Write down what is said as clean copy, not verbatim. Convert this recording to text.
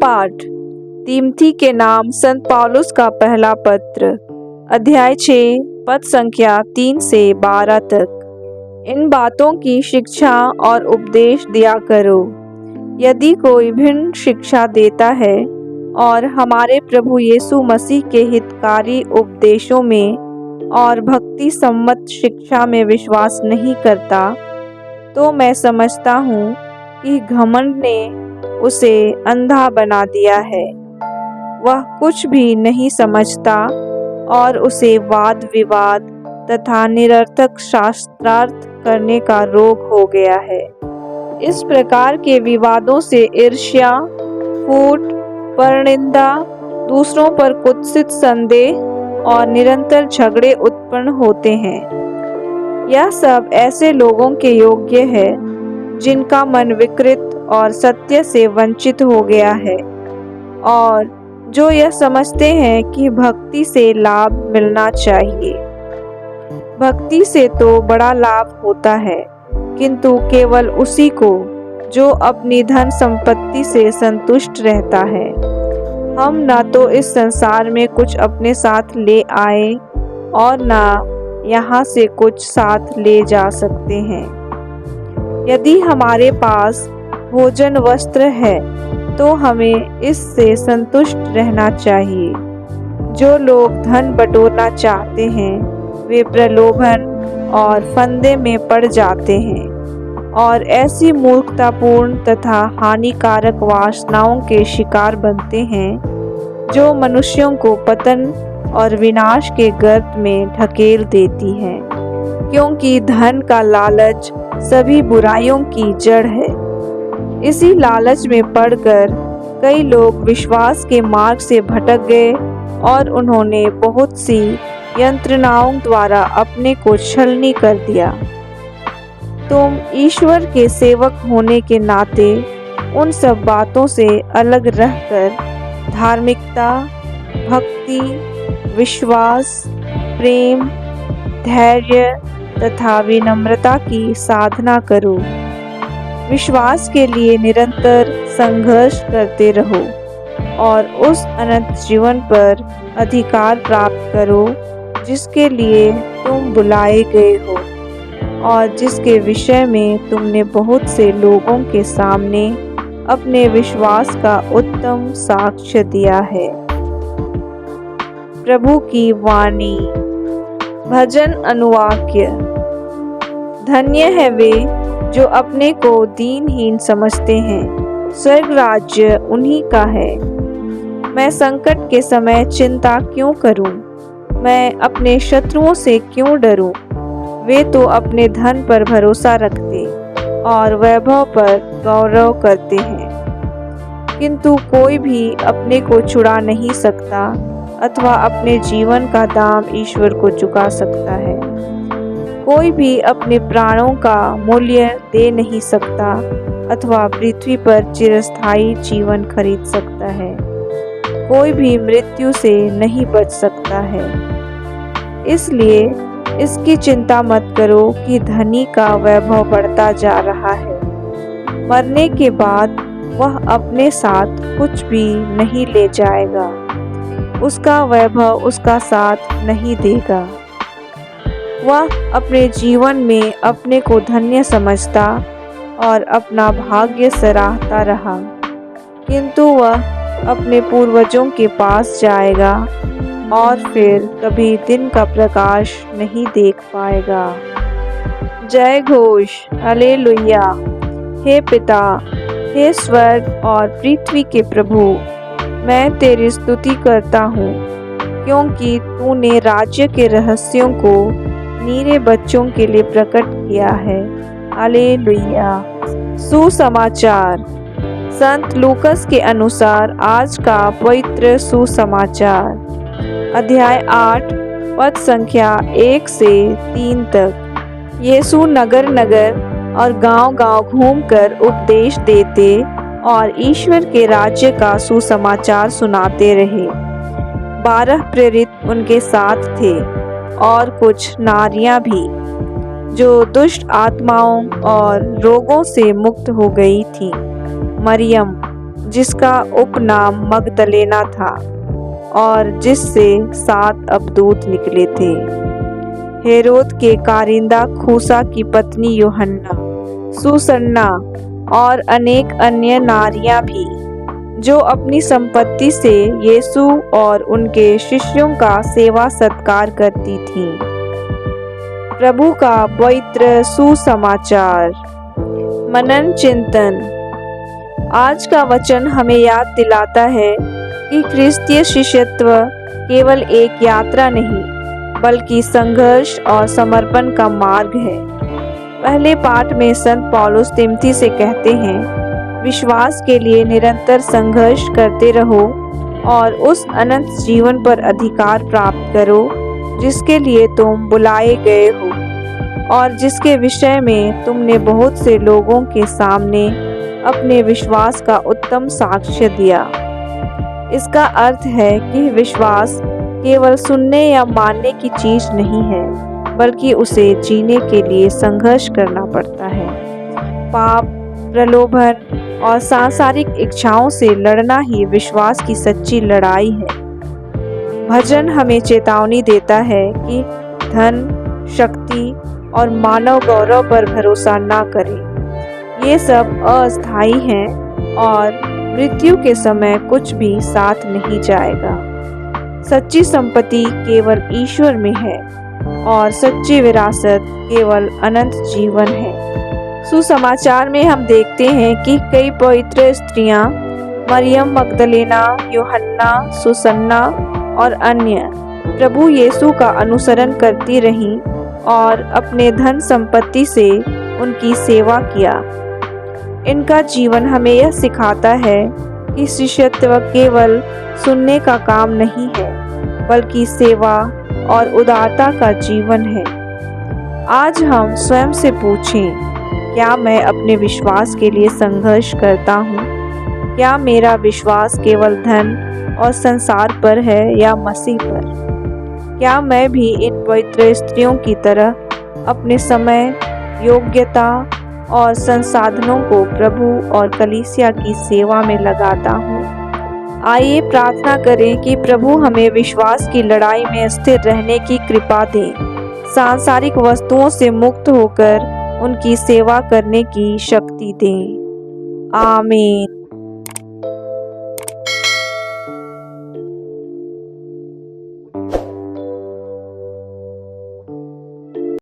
पाठ तीमथी के नाम संत पौलुस का पहला पत्र, अध्याय 6, पद संख्या 3 से 12 तक। इन बातों की शिक्षा और उपदेश दिया करो। यदि कोई भिन्न शिक्षा देता है और हमारे प्रभु यीशु मसीह के हितकारी उपदेशों में और भक्ति सम्मत शिक्षा में विश्वास नहीं करता, तो मैं समझता हूँ कि घमंड ने उसे अंधा बना दिया है। वह कुछ भी नहीं समझता और उसे वाद विवाद तथा निरर्थक शास्त्रार्थ करने का रोग हो गया है। इस प्रकार के विवादों से ईर्ष्या, फूट, परनिंदा, दूसरों पर कुत्सित संदेह और निरंतर झगड़े उत्पन्न होते हैं। यह सब ऐसे लोगों के योग्य है जिनका मन विकृत और सत्य से वंचित हो गया है और जो यह समझते हैं कि भक्ति से लाभ मिलना चाहिए। भक्ति से तो बड़ा लाभ होता है, किंतु केवल उसी को जो अपनी धन संपत्ति से संतुष्ट रहता है। हम न तो इस संसार में कुछ अपने साथ ले आए और न यहाँ से कुछ साथ ले जा सकते हैं। यदि हमारे पास भोजन वस्त्र है तो हमें इससे संतुष्ट रहना चाहिए। जो लोग धन बटोरना चाहते हैं वे प्रलोभन और फंदे में पड़ जाते हैं और ऐसी मूर्खतापूर्ण तथा हानिकारक वासनाओं के शिकार बनते हैं जो मनुष्यों को पतन और विनाश के गर्त में ढकेल देती हैं। क्योंकि धन का लालच सभी बुराइयों की जड़ है। इसी लालच में पड़कर कई लोग विश्वास के मार्ग से भटक गए और उन्होंने बहुत सी यंत्रणाओं द्वारा अपने को छलनी कर दिया। तुम ईश्वर के सेवक होने के नाते उन सब बातों से अलग रहकर धार्मिकता, भक्ति, विश्वास, प्रेम, धैर्य तथा विनम्रता की साधना करो। विश्वास के लिए निरंतर संघर्ष करते रहो और उस अनंत जीवन पर अधिकार प्राप्त करो जिसके लिए तुम बुलाए गए हो और जिसके विषय में तुमने बहुत से लोगों के सामने अपने विश्वास का उत्तम साक्ष्य दिया है। प्रभु की वाणी। भजन अनुवाक्य। धन्य है वे जो अपने को दीनहीन समझते हैं, स्वर्ग राज्य उन्हीं का है। मैं संकट के समय चिंता क्यों करूं? मैं अपने शत्रुओं से क्यों डरूं? वे तो अपने धन पर भरोसा रखते और वैभव पर गौरव करते हैं, किंतु कोई भी अपने को छुड़ा नहीं सकता अथवा अपने जीवन का दाम ईश्वर को चुका सकता है। कोई भी अपने प्राणों का मूल्य दे नहीं सकता अथवा पृथ्वी पर चिरस्थायी जीवन खरीद सकता है। कोई भी मृत्यु से नहीं बच सकता है। इसलिए इसकी चिंता मत करो कि धनी का वैभव बढ़ता जा रहा है। मरने के बाद वह अपने साथ कुछ भी नहीं ले जाएगा। उसका वैभव उसका साथ नहीं देगा। वह अपने जीवन में अपने को धन्य समझता और अपना भाग्य सराहता रहा, किंतु वह अपने पूर्वजों के पास जाएगा और फिर कभी दिन का प्रकाश नहीं देख पाएगा। जय घोष, हालेलुया। हे पिता, हे स्वर्ग और पृथ्वी के प्रभु, मैं तेरी स्तुति करता हूँ क्योंकि तूने राज्य के रहस्यों को नीरे बच्चों के लिए प्रकट किया है। हालेलुया। सुसमाचार। संत लूकस के अनुसार आज का पवित्र सुसमाचार, अध्याय 8, पद संख्या 1 से 3 तक। यीशु नगर नगर और गांव-गांव घूमकर उपदेश देते और ईश्वर के राज्य का सुसमाचार सुनाते रहे। 12 प्रेरित उनके साथ थे और कुछ नारियां भी जो दुष्ट आत्माओं और रोगों से मुक्त हो गई थीं। मरियम जिसका उपनाम मगदलेना था और जिससे 7 अबदूत निकले थे। हेरोद के कारिंदा खूसा की पत्नी यूहन्ना, सुसन्ना और अनेक अन्य नारियां भी, जो अपनी संपत्ति से यीशु और उनके शिष्यों का सेवा सत्कार करती थीं। प्रभु का पवित्र सुसमाचार। मनन चिंतन। आज का वचन हमें याद दिलाता है कि क्रिस्तीय शिष्यत्व केवल एक यात्रा नहीं, बल्कि संघर्ष और समर्पण का मार्ग है। पहले पाठ में संत पौलुस तिमोथी से कहते हैं, विश्वास के लिए निरंतर संघर्ष करते रहो और उस अनंत जीवन पर अधिकार प्राप्त करो जिसके लिए तुम बुलाए गए हो और जिसके विषय में तुमने बहुत से लोगों के सामने अपने विश्वास का उत्तम साक्ष्य दिया। इसका अर्थ है कि विश्वास केवल सुनने या मानने की चीज नहीं है, बल्कि उसे जीने के लिए संघर्ष करना पड़ता है। पाप, प्रलोभन और सांसारिक इच्छाओं से लड़ना ही विश्वास की सच्ची लड़ाई है। भजन हमें चेतावनी देता है कि धन, शक्ति और मानव गौरव पर भरोसा ना करें। ये सब अस्थायी हैं और मृत्यु के समय कुछ भी साथ नहीं जाएगा। सच्ची संपत्ति केवल ईश्वर में है और सच्ची विरासत केवल अनंत जीवन है। सुसमाचार में हम देखते हैं कि कई पवित्र स्त्रियां, मरियम मगदलेना, यूहन्ना, सुसन्ना और अन्य, प्रभु यीशु का अनुसरण करती रहीं और अपने धन संपत्ति से उनकी सेवा किया। इनका जीवन हमें यह सिखाता है कि शिष्यत्व केवल सुनने का काम नहीं है, बल्कि सेवा और उदारता का जीवन है। आज हम स्वयं से पूछें, क्या मैं अपने विश्वास के लिए संघर्ष करता हूँ? क्या मेरा विश्वास केवल धन और संसार पर है या मसीह पर? क्या मैं भी इन पवित्र स्त्रियों की तरह अपने समय, योग्यता और संसाधनों को प्रभु और कलीसिया की सेवा में लगाता हूँ? आइए प्रार्थना करें कि प्रभु हमें विश्वास की लड़ाई में स्थिर रहने की कृपा दें, सांसारिक वस्तुओं से मुक्त होकर उनकी सेवा करने की शक्ति दें। आमीन।